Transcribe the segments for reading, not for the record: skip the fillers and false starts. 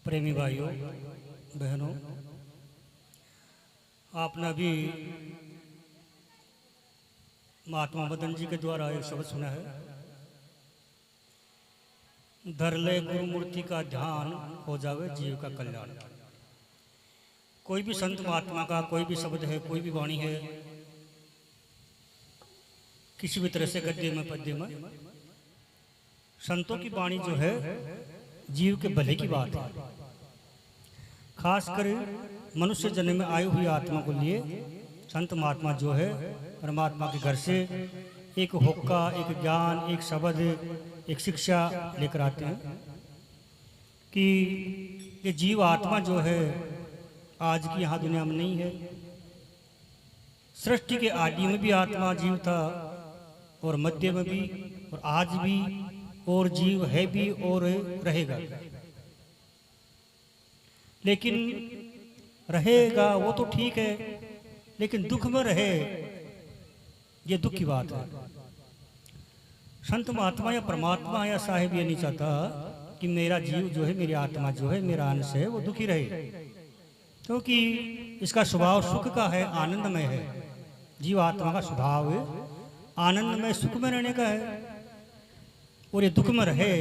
प्रेमी भाइयों बहनों, आपने अभी महात्मा मदन जी के द्वारा एक शब्द सुना है, धर ले गुरु मूर्ति का ध्यान, हो जावे जीव का कल्याण। कोई भी संत महात्मा का कोई भी शब्द है, कोई भी वाणी है, किसी भी तरह से गद्य में पद्य में संतों की वाणी जो है जीव के भले की बात है। खासकर मनुष्य जन्म में आई हुई आत्मा को लिए संत महात्मा जो है परमात्मा के घर से एक होक्का, एक ज्ञान, एक शब्द, एक शिक्षा लेकर आते हैं कि ये जीव आत्मा जो है आज की यहाँ दुनिया में नहीं है। सृष्टि के आदि में भी आत्मा जीव था और मध्य में भी और आज भी, और जीव है भी और रहेगा। लेकिन रहेगा वो तो ठीक है, लेकिन दुख में रहे ये दुख की बात है। संत महात्मा या परमात्मा या साहिब ये नहीं चाहता कि मेरा जीव जो है, मेरी आत्मा जो है, मेरा अंश है वो दुखी रहे, क्योंकि इसका स्वभाव सुख का है, आनंदमय है। जीव आत्मा का स्वभाव आनंदमय सुख में रहने का है, और ये दुख में रहे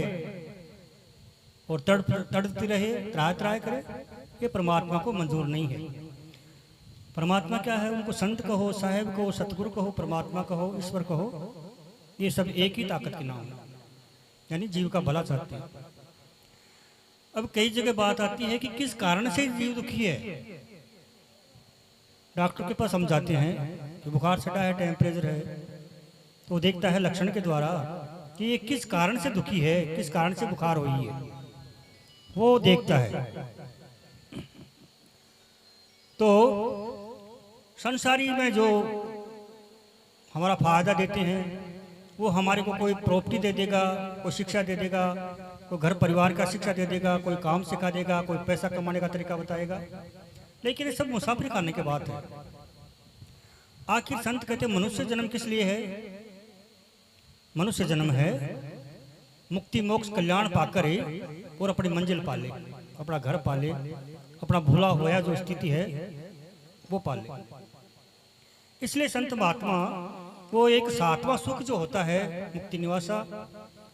और तड़पती रहे, त्राय त्राय करे, ये परमात्मा को मंजूर नहीं है। परमात्मा क्या है? उनको संत कहो, साहेब कहो, सतगुरु कहो, परमात्मा कहो, ईश्वर कहो, ये सब एक ही ताकत के नाम है, यानी जीव का भला चाहते हैं। अब कई जगह बात आती है कि किस कारण से जीव दुखी है। डॉक्टर के पास हम जाते हैं कि बुखार सटा है, टेम्परेचर है, तो वो देखता है लक्षण के द्वारा कि ये किस कारण से दुखी है, किस कारण से बुखार हुई है, वो देखता है। तो संसारी में जो हमारा फायदा देते हैं वो हमारे को कोई प्रॉपर्टी दे देगा, कोई शिक्षा दे देगा, कोई घर परिवार का शिक्षा दे देगा, कोई काम सिखा देगा, कोई पैसा कमाने का तरीका बताएगा, लेकिन ये सब मुसाफिर करने के बात है। आखिर संत कहते मनुष्य जन्म किस लिए है? मनुष्य जन्म है मुक्ति मोक्ष कल्याण पाकर और अपनी मंजिल पाले, अपना घर पाले, अपना भूला होया जो स्थिति है वो पाले। इसलिए संत महात्मा वो एक सातवां सुख जो होता है मुक्ति निवासा,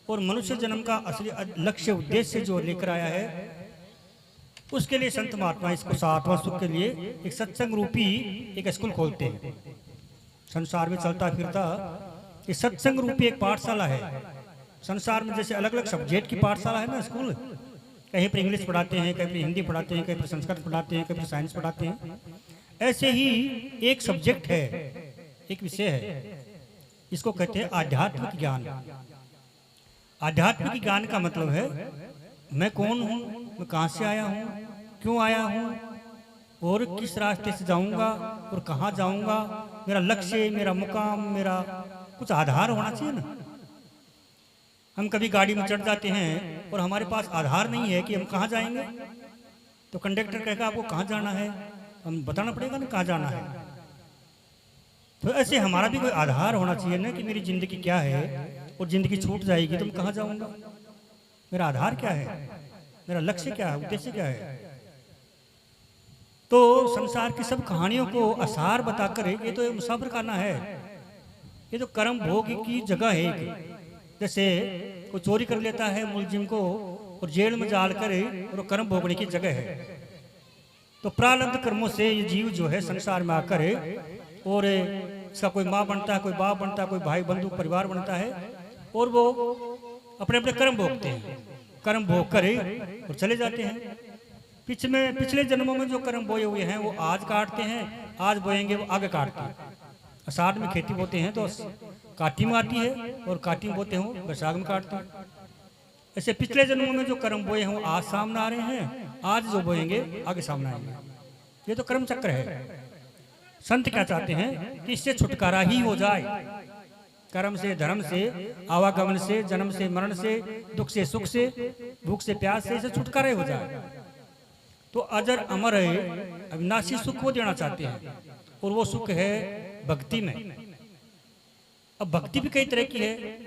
और मनुष्य जन्म का असली लक्ष्य उद्देश्य जो लेकर आया है, उसके लिए संत महात्मा इसको सातवां सुख के लिए एक सत्संग रूपी एक स्कूल खोलते हैं। संसार में चलता फिरता ये सत्संग रूपी एक पाठशाला है। संसार में जैसे अलग अलग सब्जेक्ट की पाठशाला है ना, स्कूल, कहीं पर इंग्लिश पढ़ाते हैं, कहीं पर हिंदी पढ़ाते हैं, कहीं पर संस्कृत पढ़ाते हैं, कहीं पर साइंस पढ़ाते हैं, ऐसे ही एक सब्जेक्ट है, एक विषय है, इसको कहते हैं आध्यात्मिक ज्ञान। आध्यात्मिक ज्ञान का मतलब है मैं कौन हूँ, मैं कहाँ से आया हूँ, क्यों आया हूँ, और किस रास्ते से जाऊंगा और कहाँ जाऊंगा, मेरा लक्ष्य, मेरा मुकाम, मेरा कुछ आधार होना चाहिए ना। हम कभी गाड़ी में चढ़ जाते हैं और हमारे पास आधार नहीं है कि हम कहाँ जाएंगे, तो कंडक्टर कहेगा आपको कहाँ जाना है, हम बताना पड़ेगा ना कहाँ जाना है। तो ऐसे हमारा भी कोई आधार होना चाहिए ना कि मेरी जिंदगी क्या है, और जिंदगी छूट जाएगी तो मैं कहाँ जाऊंगा, मेरा आधार क्या है, मेरा लक्ष्य क्या है, उद्देश्य क्या है। तो संसार की सब कहानियों को आसार बताकर ये तो मुसाफिर करना है, ये तो कर्म भोग की जगह है। एक जैसे कोई चोरी कर लेता है मुलजिम को और जेल में डाल कर और कर्म भोगने की जगह है। तो प्रारब्ध कर्मों से ये जीव जो है संसार में आकर और इसका कोई माँ बनता है, कोई बाप बनता है, कोई भाई बंधु परिवार बनता है, और वो अपने अपने कर्म भोगते हैं, कर्म भोग कर और चले जाते हैं। पिछले जन्मों में जो कर्म बोए हुए हैं वो आज काटते हैं, आज बोएंगे वो आगे काटते हैं। आषाढ़ में खेती बोते हैं तो काटी में आती है, और काटी में बोते हैं बैसाख में काटते हैं। ऐसे पिछले जन्मों में जो कर्म बोए हैं वो आज सामने आ रहे हैं, आज जो बोएंगे आगे सामने आएंगे। ये तो कर्म चक्र है। संत क्या चाहते हैं कि इससे छुटकारा ही हो जाए, कर्म से, धर्म से, आवागमन से, जन्म से, मरण से, दुख से, सुख से, भूख से, प्यास से, इसे छुटकारा हो जाए। तो अजर अमर है अविनाशी सुख वो देना चाहते हैं, और वो सुख है भक्ति में। अब भक्ति भी कई तरह की है।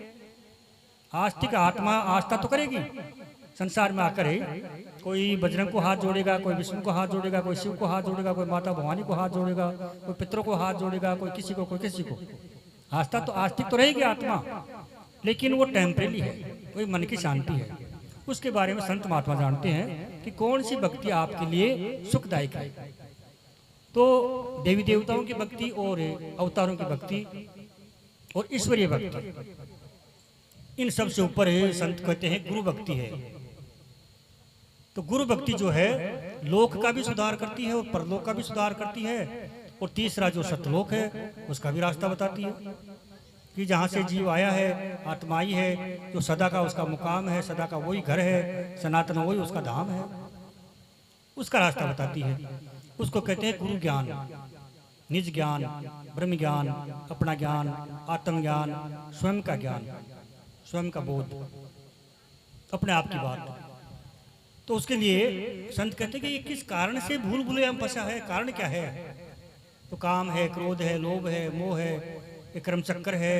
आस्तिक आत्मा आस्था तो करेगी, संसार में आकर कोई बजरंग को हाथ जोड़ेगा, कोई विष्णु को हाथ जोड़ेगा, कोई शिव को हाथ जोड़ेगा, कोई माता भवानी को हाथ जोड़ेगा, कोई पितरों को हाथ जोड़ेगा, कोई किसी को, कोई किसी को। आस्था तो आस्तिक तो रहेगी आत्मा, लेकिन वो टेम्परेरी है, वही मन की शांति है। उसके बारे में संत महात्मा जानते हैं कि कौन सी भक्ति आपके लिए सुखदायक है। तो देवी देवताओं की भक्ति और अवतारों की भक्ति और ईश्वरीय भक्ति, इन सब से ऊपर संत कहते हैं गुरु भक्ति है। तो गुरु भक्ति जो है लोक का भी सुधार करती है और परलोक का भी सुधार करती है। और तीसरा जो सतलोक है उसका भी रास्ता बताती है कि जहाँ से जीव आया है, आत्माई है, जो सदा का उसका मुकाम है, सदा का वही घर है, सनातन वही उसका धाम है, उसका रास्ता बताती है। उसको कहते हैं गुरु ज्ञान, निज ज्ञान, ब्रह्म ज्ञान, अपना ज्ञान, आत्म ज्ञान, स्वयं का ज्ञान, स्वयं का बोध, अपने आप की बात। तो उसके लिए संत कहते हैं कि ये किस कारण से भूल भुलैया में फंसा है, कारण क्या है। तो काम है, क्रोध है, लोभ है, मोह है, ये कर्म चक्कर है,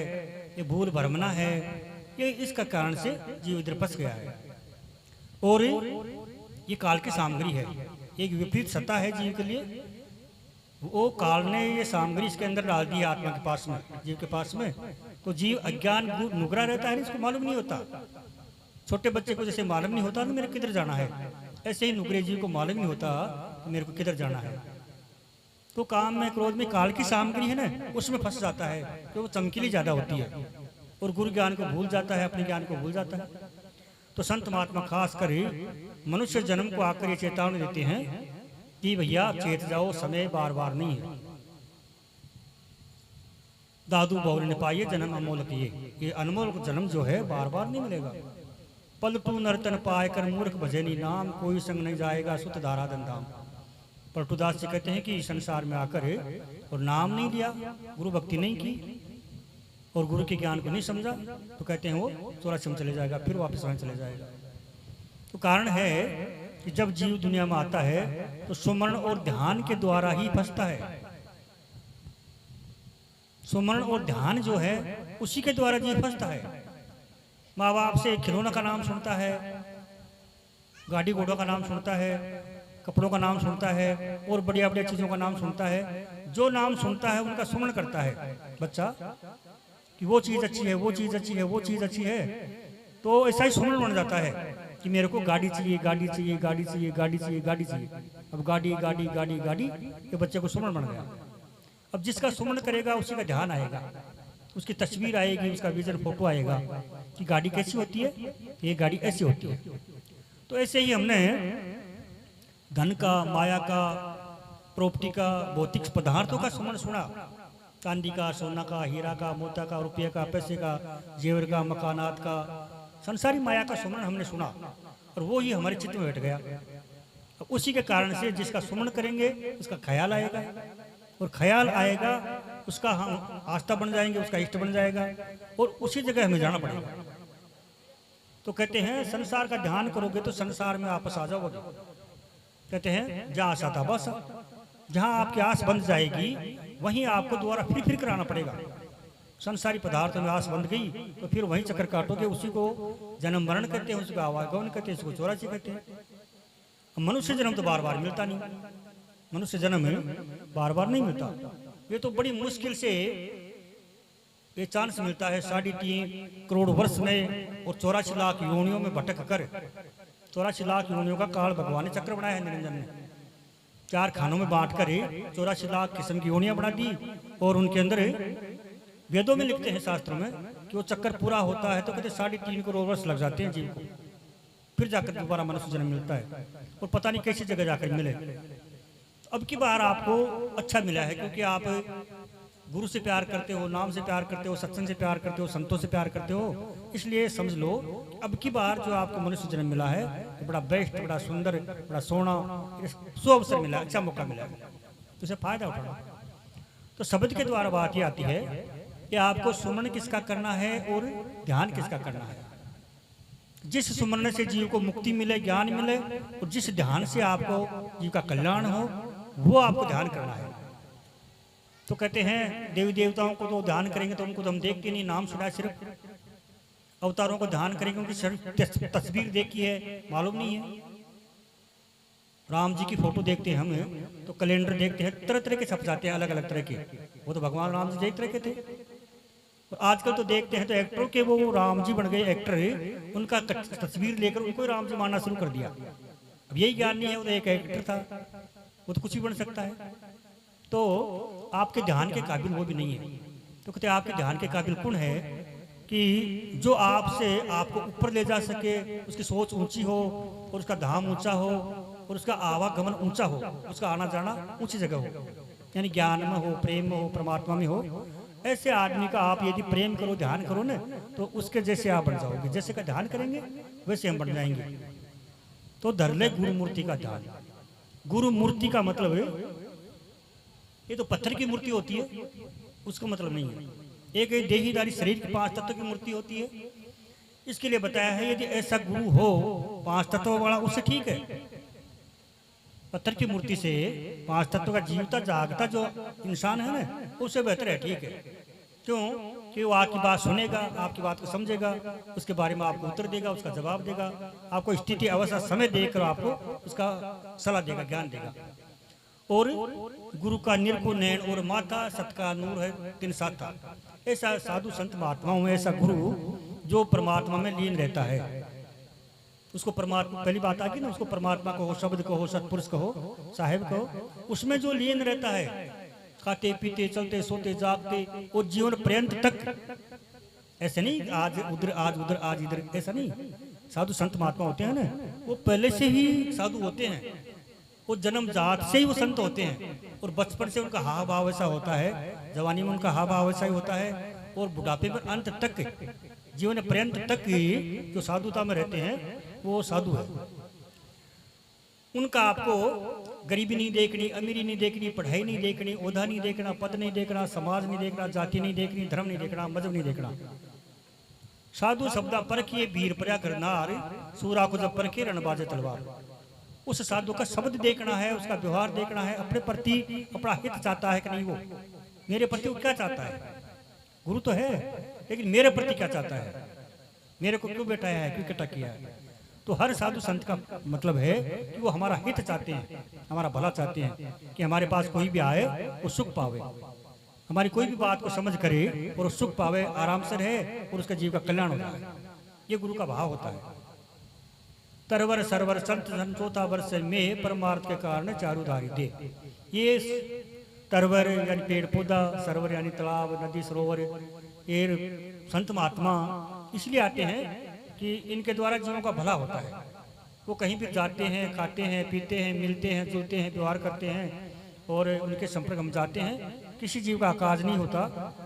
ये भूल भ्रमना है, ये इसका कारण से जीव इधर फंस गया है। और ये काल की सामग्री है, एक विपरीत सत्ता है जीव के लिए। वो काल ने ये सामग्री इसके अंदर डाल दी है आत्मा के पास में, जीव के पास में। तो जीव अज्ञान नुगरा रहता है, इसको मालूम नहीं होता। छोटे बच्चे को जैसे मालूम नहीं होता तो मेरे को किधर जाना है, ऐसे ही नुगरे जीव को मालूम नहीं होता तो मेरे को किधर जाना है। तो काम में, क्रोध में काल की सामग्री है ना, उसमें फंस जाता है, तो वो चमकीली ज्यादा होती है और गुरु ज्ञान को भूल जाता है, अपने ज्ञान को भूल जाता है। तो संत महात्मा खास कर मनुष्य जन्म को आकर ये चेतावनी देते हैं कि भैया चेत जाओ, समय बार बार नहीं है। दादू बौर ने पाइए जन्म अमोलक, ये अनमोल जन्म जो है बार बार नहीं मिलेगा। पलटू नर्तन पाए कर मूर्ख भजनी नाम, कोई संग नहीं जाएगा सुत धारा दंदाम। पलटूदास जी कहते हैं कि संसार में आकर और नाम नहीं लिया, गुरु भक्ति नहीं की और गुरु के ज्ञान को नहीं समझा, तो कहते हैं वो चौरासी में चले जाएगा, फिर वापस वहीं चले जाएगा। तो कारण है कि जब जीव दुनिया में आता है तो सुमरण और ध्यान के द्वारा ही फंसता है। सुमरण और ध्यान जो है उसी के द्वारा जीव फंसता है। माँ बाप से खिलौना का नाम सुनता है, गाड़ी घोड़ों का नाम सुनता है, कपड़ों का नाम सुनता है और बढ़िया बढ़िया चीज़ों का नाम सुनता है। जो नाम सुनता है उनका सुमरण करता है बच्चा कि वो चीज़ अच्छी है, वो चीज़ अच्छी है, वो चीज़ अच्छी है। तो ऐसा ही सुमरण बन जाता है कि मेरे को गाड़ी चाहिए, गाड़ी चाहिए, गाड़ी चाहिए, गाड़ी चाहिए, गाड़ी चाहिए। अब गाड़ी गाड़ी गाड़ी गाड़ी, ये बच्चे को सुमरण बन गया। अब जिसका सुमरण करेगा उसी का ध्यान आएगा, उसकी तस्वीर आएगी, उसका विजन फोटो आएगा कि गाड़ी कैसी होती है, ये गाड़ी ऐसी होती है। तो ऐसे ही हमने धन का, माया का, प्रॉपर्टी का, भौतिक पदार्थों का सुमरण सुना, चांदी का, सोना का, हीरा का, मोता का, रुपये का, पैसे का, जेवर का, मकानात का, संसारी माया का सुमरण हमने सुना और वो ही हमारे चित्त में बैठ गया। उसी के कारण से जिसका सुमरण करेंगे उसका ख्याल आएगा और ख्याल आएगा उसका हम आस्था बन जाएंगे, उसका इष्ट बन जाएगा और उसी जगह हमें जाना पड़ेगा। तो कहते हैं संसार का ध्यान करोगे तो संसार में वापस आ जाओगे। कहते हैं जहाँ आशा था बस, जहाँ आपकी आस बंध जाएगी वहीं आपको दोबारा फिर कराना पड़ेगा। संसारी पदार्थों में आस बंध गई तो फिर वहीं चक्कर काटोगे। उसी को जन्म मरण कहते हैं, उसको आवागमन कहते हैं, उसको चौरासी कहते हैं। मनुष्य जन्म तो बार बार मिलता नहीं, मनुष्य जन्म बार बार नहीं मिलता। ये तो बड़ी मुश्किल से ये चांस मिलता है 3.5 करोड़ वर्ष में और 84 लाख योनियों में भटक कर। 84 लाख योनियों का काल भगवान ने चक्र बनाया है निरंजन ने। 4 खानों में बांट कर 84 लाख किस्म की योनियां बना दी और उनके अंदर वेदों में लिखते हैं शास्त्रों में कि वो चक्कर पूरा होता है तो कहते 3.5 करोड़ वर्ष लग जाते हैं जीव को, फिर जाकर दोबारा मनुष्य जन्म मिलता है और पता नहीं कैसी जगह जाकर मिले। अब की बार आपको अच्छा मिला है क्योंकि आप गुरु से प्यार करते हो, नाम से प्यार करते हो, सत्संग से प्यार करते हो, संतों से प्यार करते हो। इसलिए समझ लो अब की बार जो आपको मनुष्य जन्म मिला है तो बड़ा बेस्ट, बड़ा सुंदर, बड़ा सोना सुअवसर मिला, अच्छा मौका मिला है, तो इसे फायदा उठाना। तो शब्द के द्वारा बात ये आती है कि आपको सुमरण किसका करना है और ध्यान किसका करना है। जिस सुमरण से जीव को मुक्ति मिले, ज्ञान मिले और जिस ध्यान से आपको जीव का कल्याण हो वो आपको ध्यान करना है। तो कहते हैं देवी देवताओं को तो ध्यान करेंगे तो उनको तो हम देखते नहीं, नाम सुना सिर्फ, अवतारों को ध्यान करेंगे, उनकी तस्वीर देखी है मालूम नहीं है। राम जी की फोटो देखते हैं हम तो कैलेंडर देखते हैं, तरह तरह के छप जाते हैं अलग अलग तरह के। वो तो भगवान राम जी एक तरह के थे। तो आजकल तो देखते हैं तो एक्टरों के वो राम जी बन गए एक्टर, उनका तस्वीर लेकर उनको राम जी मानना शुरू कर दिया। अब यही ज्ञान नहीं है, वो तो एक एक्टर था, वो तो कुछ भी बन सकता है। तो आपके ध्यान के काबिल वो भी नहीं है। तो कहते आपके ध्यान के काबिल कौन है कि जो आपसे आपको ऊपर ले जा सके, उसकी सोच ऊंची हो और उसका धाम ऊंचा हो और उसका आवागमन ऊंचा हो, उसका आना जाना ऊंची जगह हो, यानी ज्ञान में हो, प्रेम में हो, परमात्मा में हो। ऐसे आदमी का आप यदि प्रेम करो, ध्यान करो ना, तो उसके जैसे आप बन जाओगे। जैसे का ध्यान करेंगे वैसे हम बन जाएंगे। तो धर ले गुरु मूर्ति का ध्यान। गुरु मूर्ति का मतलब है ये तो पत्थर की मूर्ति होती है, उसका मतलब नहीं है। एक देहीदारी शरीर की 5 तत्व की मूर्ति होती है। इसके लिए बताया है यदि ऐसा गुरु हो 5 तत्व वाला, उससे ठीक है। पत्थर की मूर्ति से 5 तत्व का जीवता जागता जो इंसान है ना, उससे बेहतर है, ठीक है। क्यों कि वो आपकी बात सुनेगा, आपकी बात को समझेगा, उसके बारे में आपको उत्तर देगा, उसका जवाब देगा, आपको स्थिति अवस्था समय देकर आपको उसका सलाह देगा, ज्ञान देगा। और गुरु का निर्गु नैन और माता सत का नूर है 3 साथा। ऐसा साधु संत महात्माओं में ऐसा गुरु जो परमात्मा में लीन रहता है, उसको परमात्मा, पहली बात आ गई ना, उसको परमात्मा कहो, शब्द कहो, सतपुरुष कहो, साहेब कहो, उसमें जो लीन रहता है, खाते पीते चलते सोते जागते और जीवन पर्यंत तक। ऐसे नहीं आज उधर आज उधर आज इधर, ऐसा नहीं। साधु संत महात्मा होते हैं ना, वो पहले से ही साधु होते हैं, वो जन्म जात से ही वो संत होते हैं। और बचपन से उनका हाव भाव ऐसा होता है, जवानी में उनका हाव भाव ऐसा ही होता है, और बुढ़ापे में अंत तक, जीवन पर्यंत तक जो साधुता में रहते हैं वो साधु है। उनका आपको गरीबी नहीं देखनी, अमीरी नहीं देखनी, पढ़ाई नहीं देखनी, ओहदा नहीं देखना, पद नहीं देखना, समाज नहीं देखना, जाति नहीं देखनी, धर्म नहीं देखना, मजहब नहीं देखना। साधु शब्दा परखिए भीर पर्या करनार, सूरा को जब परखे रणबाजे तलवार। उस साधु का शब्द देखना है, उसका व्यवहार देखना है, अपने प्रति अपना हित चाहता है कि नहीं, वो मेरे प्रति वो क्या चाहता है। गुरु तो है लेकिन मेरे प्रति क्या चाहता है, मेरे को क्यों बैठाया है, क्यों इकट्ठा किया है। तो हर साधु संत का मतलब है कि वो हमारा हित चाहते हैं, हमारा भला चाहते हैं, कि हमारे पास कोई भी आए वो सुख पावे, हमारी कोई भी बात को समझ करे और सुख पावे, आराम से रहे और उसका जीव का कल्याण हो जाए। ये गुरु का भाव होता है। तरवर सरवर संत संतोता वर्ष में परमार्थ के कारण चारुधारी दे। ये तरवर यानी पेड़ पौधा, सरवर यानी तालाब, नदी, सरोवर, ये संत महात्मा इसलिए आते हैं कि इनके द्वारा जीवों का भला होता है। वो कहीं भी जाते हैं, खाते हैं, पीते हैं, मिलते हैं, जुलते हैं, व्यवहार करते हैं, और उनके संपर्क हम जाते हैं। किसी जीव का आकाज नहीं होता,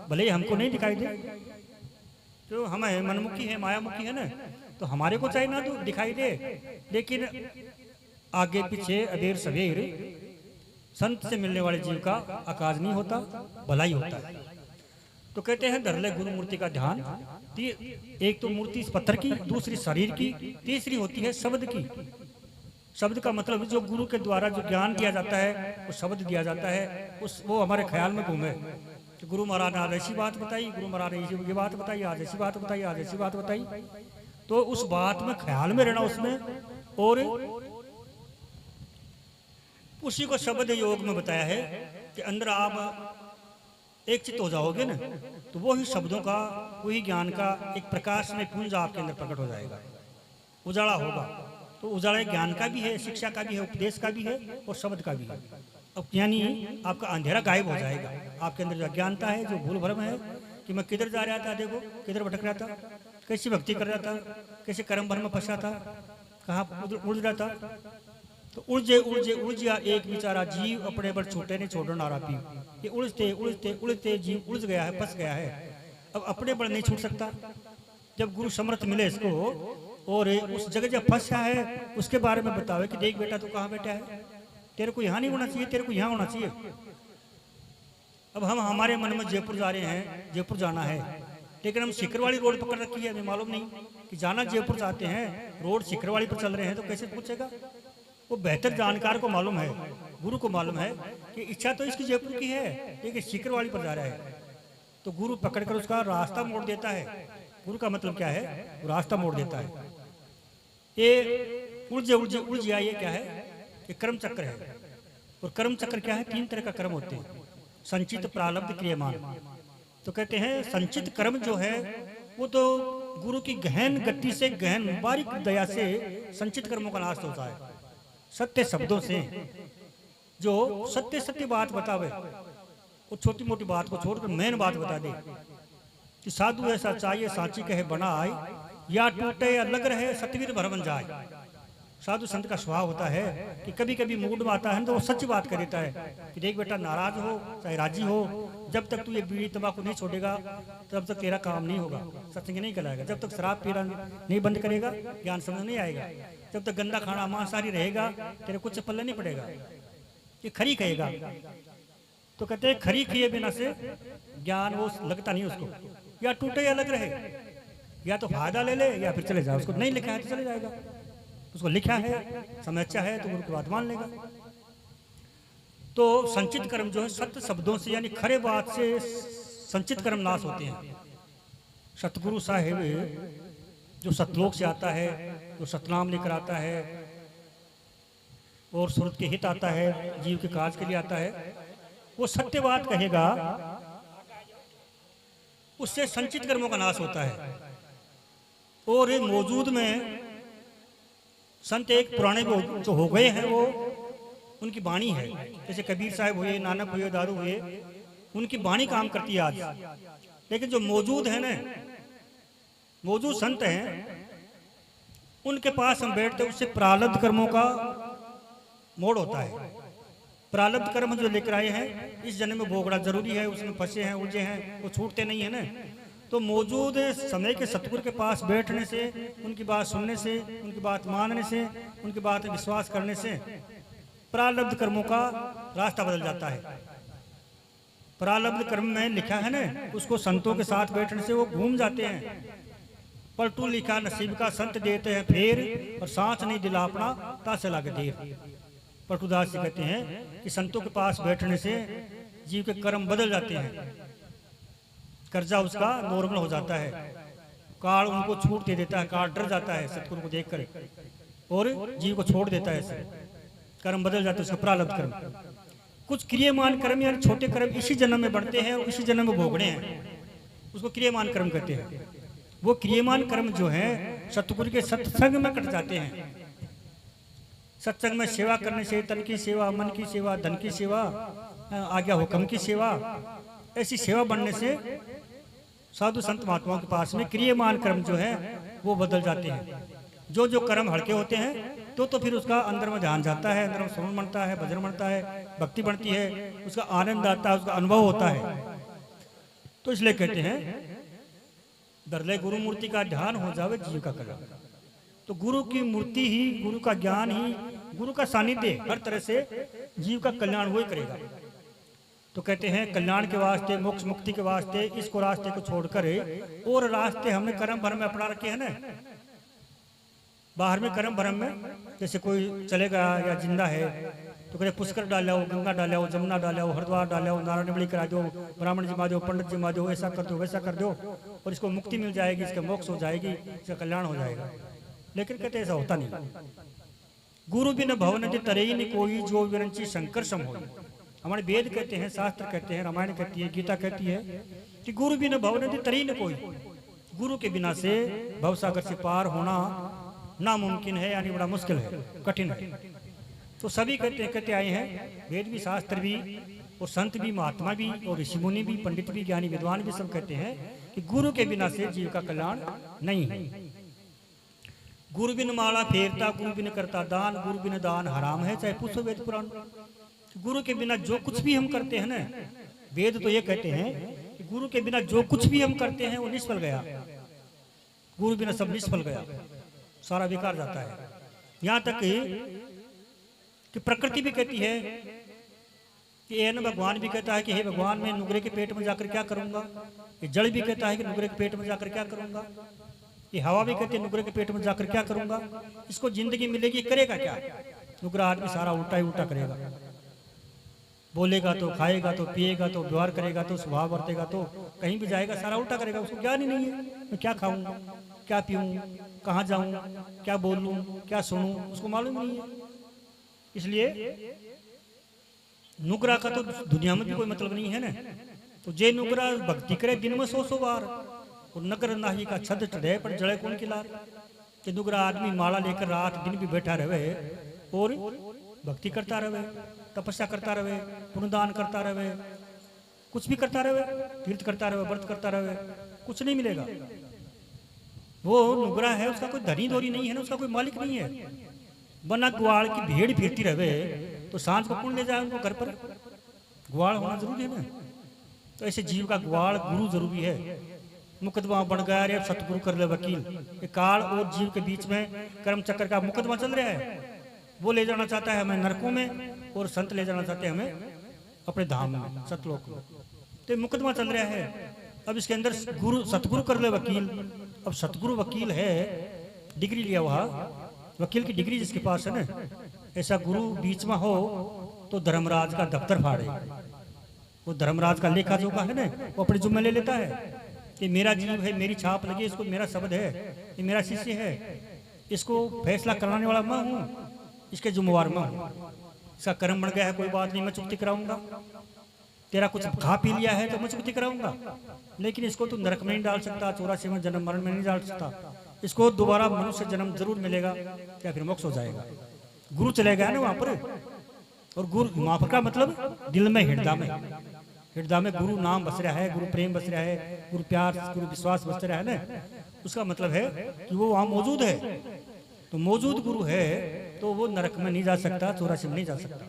भले ही हमको नहीं दिखाई दे। तो हम मनमुखी है, मायामुखी है ना, तो हमारे को चाहे ना तो दिखाई दे, लेकिन आगे पीछे अबेर सवेर संत से मिलने वाले जीव का आकाज नहीं होता, भला ही होता है। तो कहते हैं धर ले गुरु मूर्ति का ध्यान। एक तो मूर्ति पत्थर की, दूसरी शरीर की, तीसरी होती है शब्द की। शब्द का मतलब जो गुरु के द्वारा जो ज्ञान दिया जाता है, वो शब्द दिया जाता है, उस वो हमारे ख्याल में घूमे। तो गुरु महाराज ने आज ऐसी बात बताई, गुरु महाराज ने ये बात बताई, आज ऐसी बात बताई, आज ऐसी बात बताई। तो उस बात में ख्याल में रहना उसमें, और उसी को शब्द योग में बताया है कि अंदर आप एक चित्त हो जाओगे ना, तो वो ही शब्दों का, वही ज्ञान का एक प्रकाश में पुंज आपके अंदर प्रकट हो जाएगा, उजाला होगा। तो उजाला ज्ञान का भी है, शिक्षा का भी है, उपदेश का भी है और शब्द का भी है। अब यानी आपका अंधेरा गायब हो जाएगा। आपके अंदर जो अज्ञानता है, जो भूल भ्रम है कि मैं किधर जा रहा था, देखो किधर भटक रहा था, कैसी भक्ति कर रहा था, कैसे कर्म भर में फंसा था, कहाँ उड़ रहा था। तो उलझे उलझे उलझिया एक बेचारा जीव, अपने पर छोटे ने छोड़ो नारा पी। ये उलझते उलझते उलझते जीव उलझ गया है, फंस गया है, अब अपने पर नहीं छूट सकता। जब गुरु समर्थ मिले इसको, और उस जगह जब फंसा है उसके बारे में बतावे कि देख बेटा तू कहाँ बैठा है, तेरे को यहाँ नहीं होना चाहिए, तेरे को यहाँ होना चाहिए। अब हम हमारे मन में जयपुर जा रहे हैं, जयपुर जाना है, लेकिन हम सिकरवाली रोड पकड़ रखी है, हमें मालूम नहीं कि जाना जयपुर चाहते हैं, रोड सिकरवाली पर चल रहे हैं, तो कैसे पूछेगा। वो बेहतर जानकार को मालूम है, गुरु को मालूम है कि इच्छा तो इसकी जयपुर की है, लेकिन सिकरवाली पर जा रहा है। तो गुरु पकड़कर उसका रास्ता मोड़ देता है गुरु का मतलब क्या है? वो रास्ता मोड़ देता है। ये उलझ गया, ये क्या है? ये कर्म चक्र है। और कर्म चक्र क्या है? 3 तरह का कर्म होते हैं, संचित, प्रारब्ध, क्रियमान। तो कहते हैं संचित कर्म जो है वो तो गुरु की गहन गति से, गहन बारीक दया से संचित कर्मों का नाश होता है। सत्य शब्दों से, जो सत्य सत्य बात बतावे, वो छोटी मोटी बात को छोड़कर मेन बात बता दे कि साधु ऐसा चाहिए साची कहे बनाए, या टूटे या लग रहे सतवीर भर बन जाए। साधु संत का स्वभाव होता है कि कभी कभी मूड में आता है तो वो सच बात कर देता है कि देख बेटा, नाराज हो चाहे राजी हो, जब तक तू ये बीड़ी तंबाकू नहीं छोड़ेगा तब तक तेरा काम नहीं होगा, सत्संग नहीं कराएगा। जब तक शराब पीना नहीं बंद करेगा ज्ञान समझ नहीं आएगा। जब तक गंदा खाना मांसाहारी रहेगा तेरे कुछ पल्ले नहीं पड़ेगा। ये खरी कहेगा। तो कहते हैं खरी किए बिना से ज्ञान वो लगता नहीं उसको, या टूटे या लग रहे, या तो फायदा ले ले या फिर चले जाए। उसको नहीं लिखा है तो चले जाएगा, उसको लिखा है, समय अच्छा है तो गुरु की बात मान लेगा। तो संचित कर्म जो है सत्य शब्दों से यानी खरे बात से संचित कर्म नाश होते हैं। सतगुरु साहेब जो सतलोक से आता है, जो सतनाम लेकर आता है और सूरत के हित आता है, जीव के काज के लिए आता है, वो सत्य बात कहेगा, उससे संचित कर्मों का नाश होता है। और ये मौजूद में संत एक पुराने जो हो गए हैं वो उनकी वाणी है, जैसे कबीर साहब हुए, नानक हुए, दारू हुए, उनकी वाणी काम करती है आज। लेकिन जो मौजूद है ना, मौजूद संत हैं, उनके पास हम बैठते उससे प्रारब्ध कर्मों का मोड़ होता है। प्रारब्ध कर्म जो लेकर आए हैं इस जन्म में भोगना जरूरी है, उसमें फंसे हैं, उलझे हैं, वो छूटते नहीं है ना। तो मौजूद समय के सतगुरु के पास बैठने से, उनकी बात सुनने से, उनकी बात मानने से, उनकी बात में विश्वास करने से प्रारब्ध कर्मों का रास्ता बदल जाता है। प्रारब्ध कर्म में लिखा है ना, उसको संतों के साथ बैठने से वो घूम जाते हैं। पलटू लिखा नसीब का संत देते हैं फेर, और सांस नहीं दिला अपना तासे लागे देर। पलटूदास जी कहते हैं कि संतों के पास बैठने से जीव के कर्म बदल जाते हैं, कर्जा उसका नॉर्मल हो जाता है, काल उनको छूट दे देता है, काल डर जाता है सतगुरु को देखकर और जीव को छोड़ देता है, कर्म बदल जाते हैं, उसका प्रारब्ध कर्म। कुछ क्रियमान कर्म यानी छोटे कर्म इसी जन्म में बढ़ते हैं और इसी जन्म में भोगने हैं, उसको क्रियमान कर्म कहते हैं। वो क्रियमान कर्म जो है सतगुरु के सत्संग में कट जाते हैं। सत्संग में सेवा करने से, तन की सेवा, मन की सेवा, धन की सेवा, आज्ञा हुक्म की सेवा, ऐसी सेवा बनने से साधु संत महात्माओं के पास में क्रियमान कर्म जो है वो बदल जाते हैं। जो जो कर्म हल्के होते हैं तो फिर उसका अंदर में ध्यान जाता है, अंदर में श्रवण बनता है, भजन बनता है, भक्ति बनती है, उसका आनंद आता है, उसका अनुभव होता है। तो इसलिए कहते हैं दरले गुरु मूर्ति का ध्यान हो जावे जीव का कल्याण। तो गुरु की मूर्ति ही, गुरु का ज्ञान ही, गुरु का सानिध्य हर तरह से जीव का कल्याण वही करेगा। तो कहते हैं कल्याण के वास्ते, मोक्ष मुक्ति के वास्ते इसको रास्ते को छोड़कर और रास्ते हमने कर्म भरम में अपना रखे हैं ना। बाहर में कर्म भरम में जैसे कोई चलेगा या जिंदा है तो कहते पुष्कर डालो, गंगा डालो, जमुना डालो, हरिद्वार डालो, नारायण बलि करा दो, ब्राह्मण जिमा दो, पंडित जिमा दो, ऐसा कर दो, वैसा कर दो और इसको मुक्ति मिल जाएगी, इसका मोक्ष हो जाएगी, इसका कल्याण हो जाएगा। लेकिन कहते ऐसा होता नहीं। गुरु बिन भवन तरेन कोई जो विरंची शंकर सम हो। हमारे वेद कहते हैं, शास्त्र कहते हैं, रामायण कहती है, गीता कहती है कि गुरु बिन भवन तरेन कोई, गुरु के बिना से भवसागर से पार होना नामुमकिन है, यानी बड़ा मुश्किल है, कठिन है। तो सभी कहते आए हैं, वेद भी, शास्त्र भी और संत भी, महात्मा भी और ऋषि मुनि भी, पंडित भी, ज्ञानी विद्वान भी सब कहते हैं कि गुरु के बिना से जीव का कल्याण नहीं है। गुरु बिन माला फेरता, गुरु बिन करता दान, गुरु बिन दान हराम है, चाहे पूछो वेद पुराण। गुरु के बिना जो कुछ भी हम करते हैं ना, वेद तो ये कहते हैं कि गुरु के बिना जो कुछ भी हम करते हैं वो निष्फल गया। गुरु बिना सब निष्फल गया, सारा बेकार जाता है। यहाँ तक कि प्रकृति भी कहती है कि ये न, भगवान भी कहता है कि हे भगवान मैं नुगरे के पेट में जाकर क्या करूंगा। ये जड़ भी कहता है कि नुगरे के पेट में जाकर क्या करूंगा। ये हवा भी कहती है नुगरे के पेट में जाकर क्या करूंगा। इसको जिंदगी मिलेगी, करेगा क्या। नुगरा आदमी सारा उल्टा ही उल्टा करेगा। बोलेगा तो, खाएगा तो, पिएगा तो, व्यवहार करेगा तो, स्वभाव बरतेगा तो, कहीं भी जाएगा सारा उल्टा करेगा। उसको ज्ञान ही नहीं है, मैं क्या खाऊं, क्या पीऊं, कहाँ जाऊं, क्या बोलूं, क्या सुनूं, उसको मालूम नहीं है। इसलिए नुकरा का तो दुनिया में भी कोई मतलब नहीं है ना। तो जे नुकरा भक्ति करे दिन में 100 बार, और नगर नाही का छद चढ़े पर जड़े कौन की लार। कि नुकरा आदमी माला लेकर रात दिन भी बैठा रहे और भक्ति करता रहे, तपस्या करता रहे, पुण्यदान करता रहे, कुछ भी करता रहे, तीर्थ करता रहे, व्रत करता रहे, कुछ नहीं मिलेगा। वो नुकरा है, उसका कोई धनी धोरी नहीं है ना, उसका कोई मालिक नहीं है। बना ग्वाल की भीड़ फिरती रहे तो सांझ को कौन ले जाए उनको घर पर? ग्वाल होना जरूरी है ना। तो ऐसे जीव का ग्वाल गुरु जरूरी है। मुकदमा बन गया रे सतगुरु कर ले वकील। ये काल और जीव के बीच में कर्म चक्र का मुकदमा चल रहा है। वो ले जाना चाहता है हमें नरकों में, और संत ले जाना चाहते हैं हमें अपने धाम में, सतलोक में। तो मुकदमा चल रहा है। अब इसके अंदर गुरु सतगुरु कर ले वकील। अब सतगुरु वकील है, डिग्री लिया हुआ, वकील की डिग्री जिसके पास है ना, ऐसा गुरु बीच में हो तो धर्मराज का दफ्तर फाड़े। वो धर्मराज का लेखा जोखा है ना, वो अपने जुम्मे ले लेता है कि मेरा जीव है, मेरी छाप लगी, इसको मेरा शब्द है, ये मेरा शिष्य है, इसको फैसला कराने वाला मैं हूँ, इसके जुम्मेवार मैं हूँ। इसका कर्म बन गया है, कोई बात नहीं, मैं चुकती कराऊंगा। तेरा कुछ खा पी लिया है तो मैं चुकती कराऊंगा, लेकिन इसको तू नरक में नहीं डाल सकता, 84 में जन्म मरण में नहीं डाल सकता। इसको दोबारा मनुष्य जन्म जरूर मिलेगा, क्या फिर मोक्ष हो जाएगा। गुरु चले गया ना वहां पर। और गुरु वहां पर का मतलब दिल में, हृदय में गुरु नाम बस रहा है, गुरु प्रेम बस रहा है, गुरु प्यार, गुरु विश्वास बस रहा है ना। उसका मतलब है कि वो वहां मौजूद है। तो मौजूद गुरु है तो वो नरक में नहीं जा सकता, 84 में नहीं जा सकता।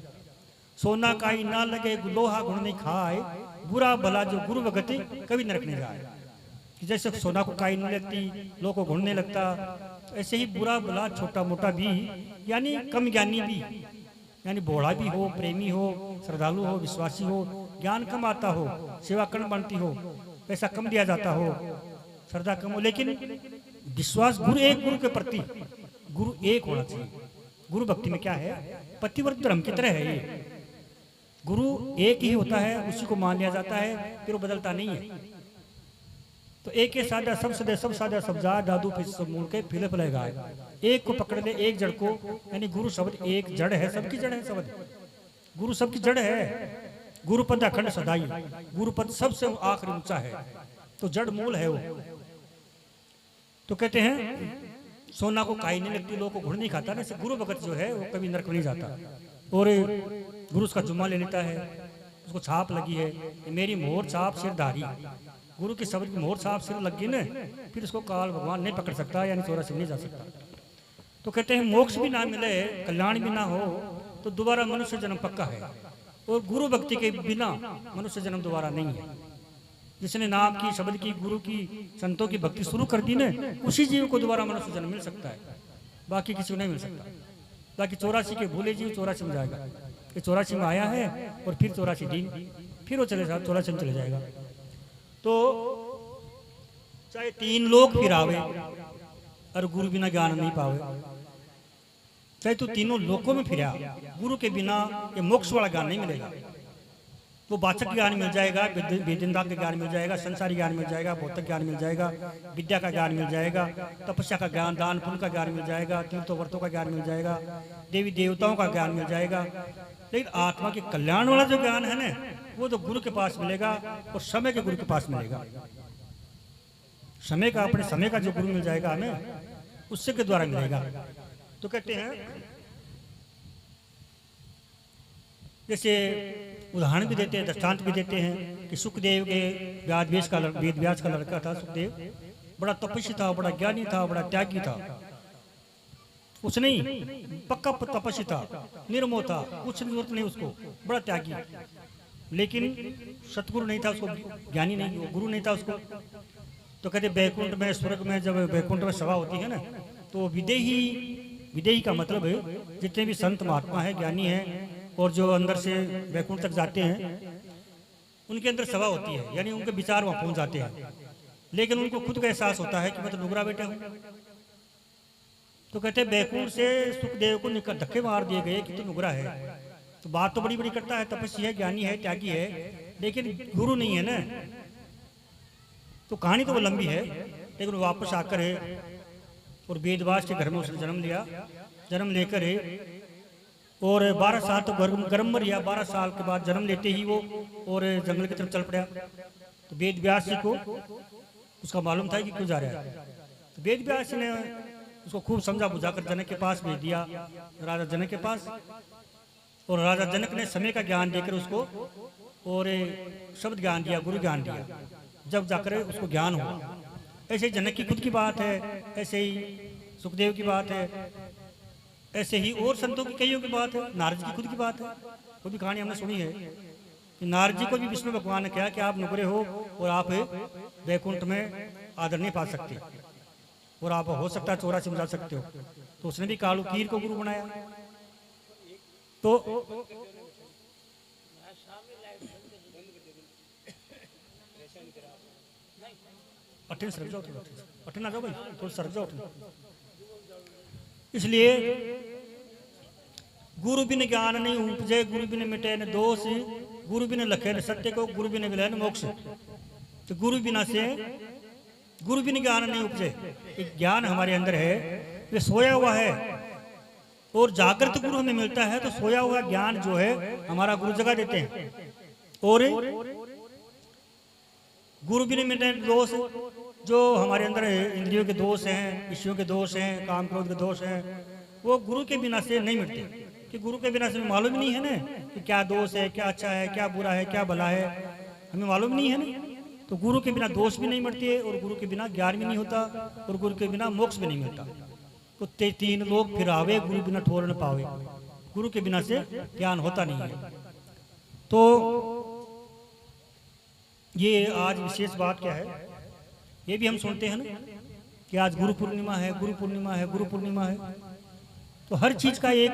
सोना काई ना लगे लोहा गुण नहीं खाए, बुरा भला जो गुरु भगति कभी नरक नहीं जाए। जैसे सोना को काई नहीं लगती, लोह को घुड़ने लगता, ऐसे ही बुरा भला छोटा मोटा भी, यानी कम ज्ञानी भी, यानी भोला भी हो, प्रेमी हो, श्रद्धालु हो, विश्वासी हो, ज्ञान कम आता हो, सेवा कम बनती हो, पैसा कम दिया जाता हो, श्रद्धा कम हो, लेकिन विश्वास गुरु एक गुरु के प्रति, गुरु एक होना चाहिए। गुरु भक्ति में क्या है, पतिव्रत धर्म की तरह है ये। गुरु एक ही होता है, उसी को मान लिया जाता है, फिर वो बदलता नहीं है। तो एक के सादा सब सदे सब सादा सब जा दादू फिर सब मूल के फिले फले गाय। एक को पकड़ ले, एक जड़ को, यानी गुरु शब्द एक जड़ है, सबकी जड़ है शब्द। गुरु सबकी जड़ है। गुरु पद अखंड सदाई, गुरु पद सबसे आखिरी ऊंचा है, तो जड़ मूल है वो। तो कहते हैं सोना को काई नहीं लगती, लोग को घुड़ नहीं खाता ना, गुरु भगत जो है वो कभी नरक नहीं जाता। और गुरु उसका जुम्मा ले लेता है, उसको छाप लगी है, मेरी मोहर छाप सिरधारी। गुरु के शब्द की मोहर छाप सिर लग गई ना, फिर उसको काल भगवान नहीं पकड़ सकता, यानी 84 नहीं जा सकता। तो कहते हैं मोक्ष भी ना मिले, कल्याण भी ना हो, तो दोबारा मनुष्य जन्म पक्का है। और गुरु भक्ति के बिना मनुष्य जन्म दोबारा नहीं है। जिसने नाम की, शब्द की, गुरु की, संतों की भक्ति शुरू कर दी ना, उसी जीव को दोबारा मनुष्य जन्म मिल सकता है, बाकी किसी को नहीं मिल सकता। बाकी 84 के भूले जीव 84 में जाएगा। ये 84 में आया है और फिर 84 दिन फिर वो चले जाए, 84 में चले जाएगा। तो चाहे 3 लोग फिर आवे और गुरु बिना ज्ञान नहीं पावे, चाहे तू तीनों लोकों में फिरा, गुरु के बिना ये मोक्ष वाला ज्ञान नहीं मिलेगा। वो वाचक ज्ञान मिल जाएगा, वेदांत का ज्ञान मिल जाएगा, संसारी ज्ञान मिल जाएगा, भौतिक ज्ञान मिल जाएगा, विद्या का ज्ञान मिल जाएगा, तपस्या का ज्ञान, दान पुण्य का ज्ञान मिल जाएगा, तीर्थों व्रतों का ज्ञान मिल जाएगा, देवी देवताओं का ज्ञान मिल जाएगा। लेकिन आत्मा के कल्याण वाला जो ज्ञान है ना, वो तो गुरु के पास मिलेगा, और समय के गुरु के पास मिलेगा। समय का, अपने समय का जो गुरु मिल जाएगा हमें, उससे के द्वारा मिलेगा। तो कहते हैं जैसे उदाहरण भी देते हैं, दृष्टांत भी देते हैं कि सुखदेव के वेद व्यास का लड़का था सुखदेव, बड़ा तपस्वी था, बड़ा ज्ञानी था, बड़ा त्यागी था। कुछ नहीं, पक्का तपस्वी था, निर्मोह था, कुछ जरूरत नहीं उसको, बड़ा त्यागी। लेकिन सतगुरु नहीं था उसको, ज्ञानी नहीं, गुरु नहीं था उसको। तो कहते बैकुंठ में, स्वर्ग में, जब बैकुंठ में सभा होती है ना, तो विदेही का मतलब है जितने भी संत महात्मा है, ज्ञानी है, और जो अंदर से बैकुंठ तक जाते हैं, उनके अंदर सभा होती है, यानी उनके विचार वहां पहुंच जाते हैं। लेकिन उनको खुद का एहसास होता है कि मैं तो नुगरा बेटा हूं। तो कहते बैकुंठ से सुखदेव को धक्के मार दिए गए कि तू नुगरा है, तो बात तो बड़ी बड़ी करता है, तपस्वी है, ज्ञानी है, त्यागी है, लेकिन गुरु नहीं है ना। तो कहानी तो वो लंबी है, लेकिन वापस आकर है और वेदव्यास के घर में उसने जन्म लिया। जन्म लेकर है और 12 साल तो गर्म रिया। 12 साल के बाद जन्म लेते ही वो और जंगल की तरफ चल पड़ा। तो वेदव्यास जी को उसका मालूम था कि क्यों जा रहा है। तो वेदव्यास ने उसको खूब समझा बुझाकर जनक के पास भेज दिया, राजा जनक के पास। और राजा जनक ने समय का ज्ञान देकर उसको और शब्द ज्ञान दिया, गुरु ज्ञान दिया, जब जाकर उसको ज्ञान हुआ। ऐसे ही जनक की खुद की बात है, ऐसे ही सुखदेव की बात है, ऐसे ही और संतों की कईयों की बात है, नारद की खुद की बात है। वो भी कहानी हमने सुनी है कि नारद जी को भी विष्णु भगवान ने कहा कि आप नुकरे हो और आप वैकुंठ में आदर नहीं पा सकते और आप हो सकता है 84 में जा सकते हो। तो उसने भी कालूकीर को गुरु बनाया। तो अटेंड सरक जाओ, थोड़ा अटेंड आ जाओ भाई, थोड़ा सरक जाओ। इसलिए गुरु बिन ज्ञान नहीं उपजे, गुरु बिन मिटे न दोष, गुरु बिन लखे न सत्य को, गुरु बिन मिले न मोक्ष। तो गुरु बिना से गुरु बिन ज्ञान नहीं उपजे। एक ज्ञान हमारे अंदर है, ये सोया हुआ है और जागृत गुरु हमें मिलता है। तो सोया हुआ ज्ञान जो है हमारा गुरु जगा देते हैं। और गुरु बिन मिटे दोष, जो हमारे अंदर इंद्रियों के दोष हैं, विषयों के दोष हैं, काम क्रोध के दोष हैं, वो गुरु के बिना से नहीं मिटते। कि गुरु के बिना से हमें मालूम नहीं है ना कि क्या दोष है, क्या अच्छा है, क्या बुरा है, क्या भला है, हमें मालूम नहीं है ना। तो गुरु के बिना दोष भी नहीं मिटते और गुरु के बिना ज्ञान भी नहीं होता और गुरु के बिना मोक्ष भी नहीं मिलता। तो 3 लोग फिर आवे, गुरु बिना ठोर न पावे। गुरु के बिना से ज्ञान होता नहीं है। तो ये आज विशेष बात क्या है, ये भी हम सुनते हैं ना कि आज गुरु पूर्णिमा है, गुरु पूर्णिमा है, गुरु पूर्णिमा है। तो हर चीज का एक